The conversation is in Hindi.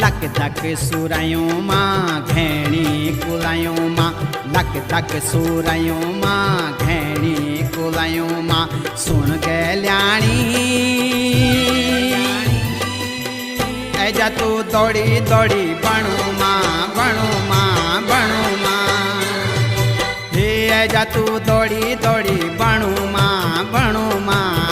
लक धक सुरायों माँ घेणी कुलायों माँ लक धक सुरायों माँ घेणी कुलायों माँ सुन गल्याणी ऐजा तू दौड़ी दौड़ी बणु माँ बणु माँ बणु माँ हे ऐजा तू दौड़ी दौड़ी बणु माँ बणु माँ